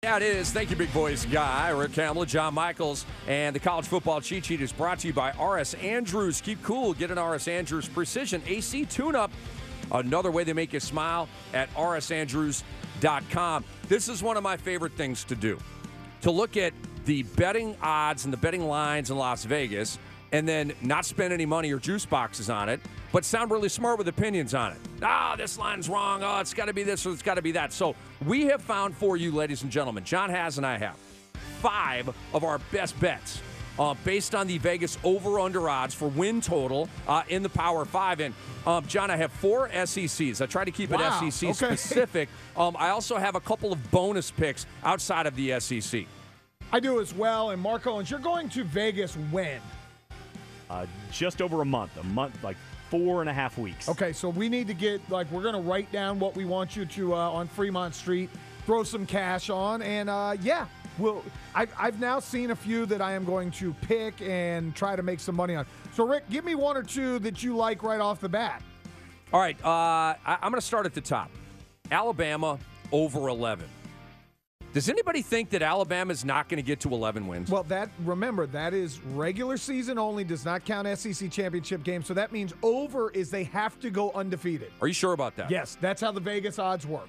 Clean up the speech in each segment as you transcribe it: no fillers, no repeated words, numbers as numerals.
Yeah, it is. Thank you, big voice guy. Rick Kamla, John Michaels, and the College Football Cheat Sheet is brought to you by R.S. Andrews. Keep cool. Get an R.S. Andrews Precision AC Tune-Up. Another way they make you smile at rsandrews.com. This is one of my favorite things to do, to look at the betting odds and the betting lines in Las Vegas and then not spend any money or juice boxes on it, but sound really smart with opinions on it. This line's wrong. It's got to be this or it's got to be that. So we have found for you, ladies and gentlemen, John has and I have, 5 of our best bets based on the Vegas over-under odds for win total in the Power 5. And, John, I have 4 SECs. I try to keep it SEC specific. I also have a couple of bonus picks outside of the SEC. I do as well. And, Mark Owens, you're going to Vegas when? Just over a month, like 4.5 weeks. Okay, so we need to get, we're going to write down what we want you to, on Fremont Street, throw some cash on, and, I've now seen a few that I am going to pick and try to make some money on. So, Rick, give me 1 or 2 that you like right off the bat. All right, I'm going to start at the top. Alabama over 11. Does anybody think that Alabama is not going to get to 11 wins? Well, remember, that is regular season only, does not count SEC championship games. So that means over is they have to go undefeated. Are you sure about that? Yes, that's how the Vegas odds work.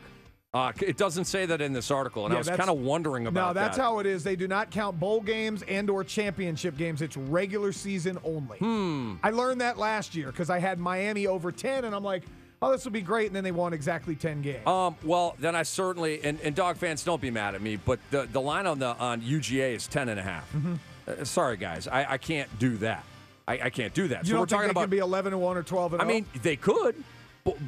It doesn't say that in this article, and I was kind of wondering about that. No, that's how it is. They do not count bowl games and or championship games. It's regular season only. I learned that last year because I had Miami over 10, and I'm like, oh, this will be great, and then they won exactly 10 games. Well, then I certainly, and dog fans, don't be mad at me, but the line on UGA is 10.5. Sorry, guys, I can't do that. I can't do that. You don't think they can be 11-1 or 12-0? I mean, they could,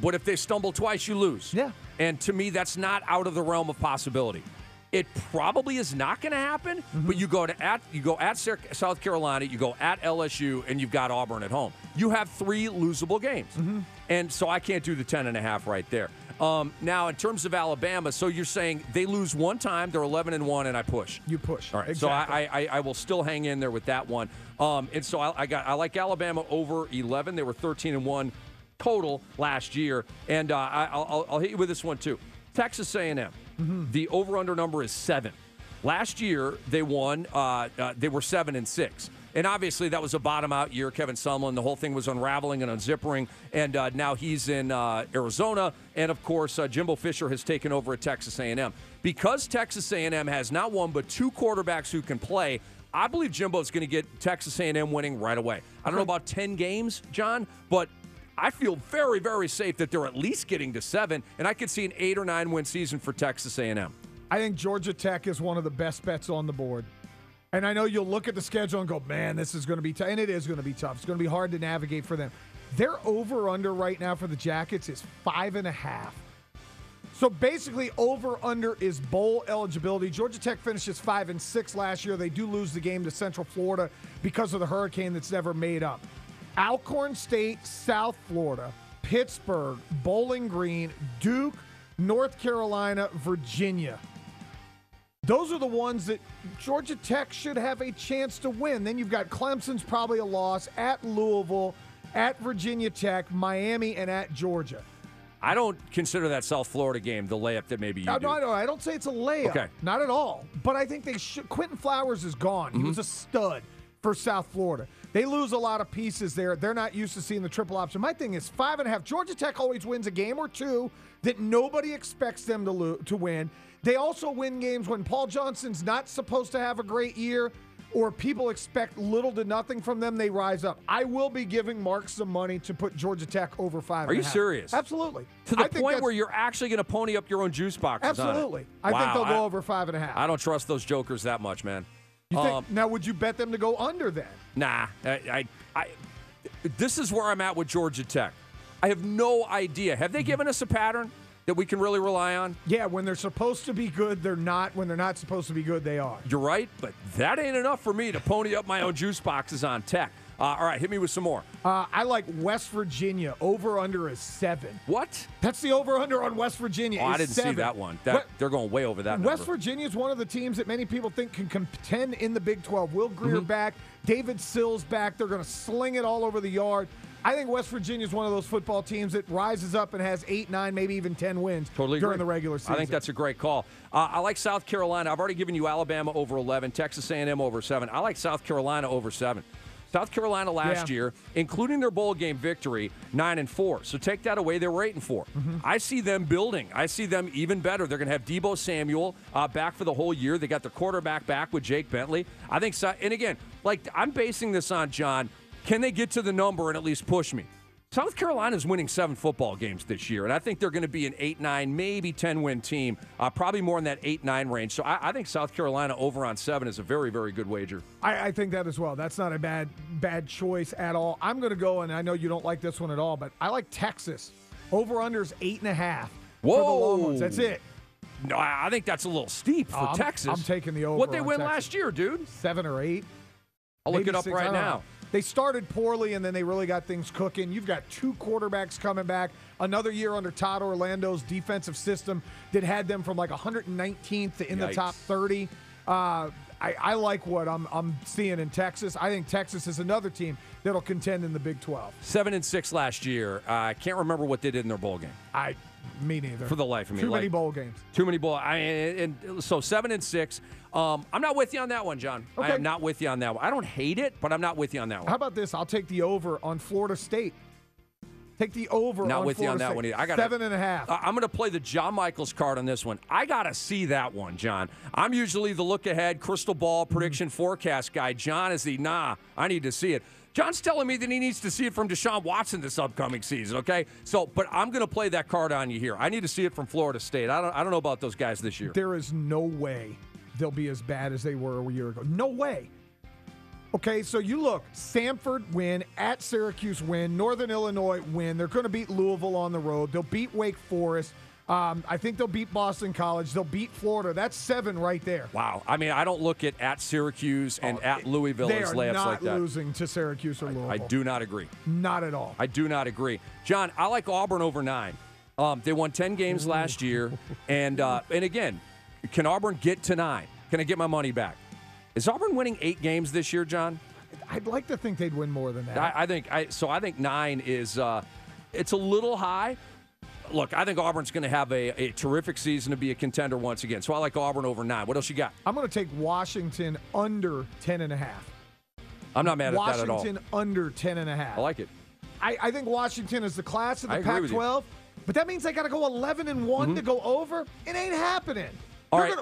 but if they stumble twice, you lose. Yeah. And to me, that's not out of the realm of possibility. It probably is not going to happen, but you go at South Carolina, you go at LSU, and you've got Auburn at home. You have 3 losable games. And so I can't do the 10.5 right there. Now, in terms of Alabama, so you're saying they lose one time, they're 11-1, and I push. You push. All right. Exactly. So I will still hang in there with that one. And so I like Alabama over 11. They were 13-1 total last year. And I'll hit you with this one too. Texas A&M. The over-under number is 7. Last year, they won. They were 7-6. And obviously, that was a bottom-out year. Kevin Sumlin, the whole thing was unraveling and unzippering. And now he's in Arizona. And, of course, Jimbo Fisher has taken over at Texas A&M. Because Texas A&M has not one but 2 quarterbacks who can play, I believe Jimbo is going to get Texas A&M winning right away. I don't know about 10 games, John, but I feel very, very safe that they're at least getting to 7, and I could see an 8 or 9 win season for Texas A&M. I think Georgia Tech is one of the best bets on the board. And I know you'll look at the schedule and go, man, this is going to be tough. And it is going to be tough. It's going to be hard to navigate for them. Their over-under right now for the Jackets is 5.5. So basically, over-under is bowl eligibility. Georgia Tech finishes 5-6 last year. They do lose the game to Central Florida because of the hurricane that's never made up. Alcorn State, South Florida, Pittsburgh, Bowling Green, Duke, North Carolina, Virginia. Those are the ones that Georgia Tech should have a chance to win. Then you've got Clemson's probably a loss, at Louisville, at Virginia Tech, Miami, and at Georgia. I don't consider that South Florida game the layup that maybe you do. No, I don't say it's a layup. Okay. Not at all. But I think they should. Quentin Flowers is gone. He was a stud for South Florida. They lose a lot of pieces there. They're not used to seeing the triple option. My thing is 5.5. Georgia Tech always wins a game or 2 that nobody expects them to win. They also win games when Paul Johnson's not supposed to have a great year or people expect little to nothing from them. They rise up. I will be giving Mark some money to put Georgia Tech over 5.5. Are you serious? Absolutely. To the point where you're actually going to pony up your own juice boxes Absolutely. on it. I think they'll go over 5.5. I don't trust those jokers that much, man. You think, now, would you bet them to go under then? Nah. This is where I'm at with Georgia Tech. I have no idea. Have they given us a pattern that we can really rely on? Yeah, when they're supposed to be good, they're not. When they're not supposed to be good, they are. You're right, but that ain't enough for me to pony up my own juice boxes on Tech. All right, hit me with some more. I like West Virginia. Over-under is 7. What? That's the over-under on West Virginia. Oh, I didn't 7. see that one. They're going way over that West number. Virginia is one of the teams that many people think can contend in the Big 12. Will Greer back. David Sills back. They're going to sling it all over the yard. I think West Virginia is one of those football teams that rises up and has 8, 9, maybe even 10 wins during the regular season. I think that's a great call. I like South Carolina. I've already given you Alabama over 11, Texas A&M over 7. I like South Carolina over 7. South Carolina last year, including their bowl game victory, 9-4. So take that away, they were 8-4. I see them building. I see them even better. They're going to have Deebo Samuel back for the whole year. They got their quarterback back with Jake Bentley. I think so. And again, like I'm basing this on, John, can they get to the number and at least push me? South Carolina's winning 7 football games this year, and I think they're going to be an 8-9, maybe 10-win team, probably more in that 8-9 range. So I think South Carolina over on 7 is a very, very good wager. I think that as well. That's not a bad choice at all. I'm going to go, and I know you don't like this one at all, but I like Texas. Over-under's 8.5 Whoa. for the Longhorns. That's it. No, I think that's a little steep for Texas. I'm taking the over. What'd they win Texas. last year, dude? 7 or 8. I'll look it up right now. They started poorly, and then they really got things cooking. You've got 2 quarterbacks coming back. Another year under Todd Orlando's defensive system that had them from like 119th to in the top 30. I like what I'm seeing in Texas. I think Texas is another team that'll contend in the Big 12. 7-6 last year. I can't remember what they did in their bowl game. Me neither. For the life of me. Too many bowl games. Too many bowl. So 7-6. I'm not with you on that one, John. Okay. I am not with you on that one. I don't hate it, but I'm not with you on that one. How about this? I'll take the over on Florida State. Take the over not on with Florida you on that State. one either. I got 7.5. I'm going to play the John Michaels card on this one. I got to see that one, John. I'm usually the look ahead, crystal ball, prediction forecast guy. John is the I need to see it. John's telling me that he needs to see it from Deshaun Watson this upcoming season, okay? But I'm going to play that card on you here. I need to see it from Florida State. I don't know about those guys this year. There is no way they'll be as bad as they were a year ago. No way. Okay, so you look, Samford win, at Syracuse win, Northern Illinois win. They're going to beat Louisville on the road. They'll beat Wake Forest. I think they'll beat Boston College. They'll beat Florida. That's 7 right there. Wow. I mean, I don't look at Syracuse and at Louisville as laughs like that. They are not losing to Syracuse or Louisville. I do not agree. Not at all. I do not agree. John, I like Auburn over 9. They won 10 games last year. And again, can Auburn get to 9? Can I get my money back? Is Auburn winning 8 games this year, John? I'd like to think they'd win more than that. I think 9 is it's a little high. Look, I think Auburn's going to have a terrific season to be a contender once again. So I like Auburn over 9. What else you got? I'm going to take Washington under 10.5. I'm not mad at that at all. Washington under 10.5. I like it. I think Washington is the class of the Pac-12, but that means they got to go 11-1 to go over. It ain't happening.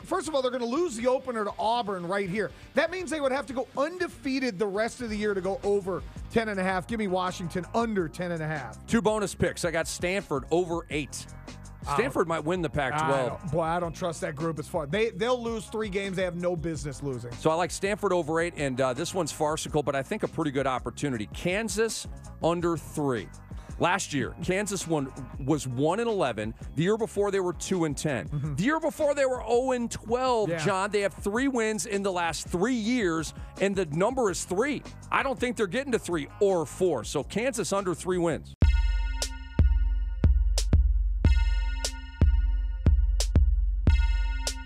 First of all, they're going to lose the opener to Auburn right here. That means they would have to go undefeated the rest of the year to go over 10.5. Give me Washington under 10.5. 2 bonus picks. I got Stanford over 8. Stanford might win the Pac-12. I don't trust that group as far. They'll lose 3 games they have no business losing. So I like Stanford over 8, and this one's farcical, but I think a pretty good opportunity. Kansas under 3. Last year, Kansas was 1-11. The year before, they were 2-10. The year before, they were 0-12, John. They have 3 wins in the last 3 years, and the number is 3. I don't think they're getting to 3 or 4. So Kansas under 3 wins.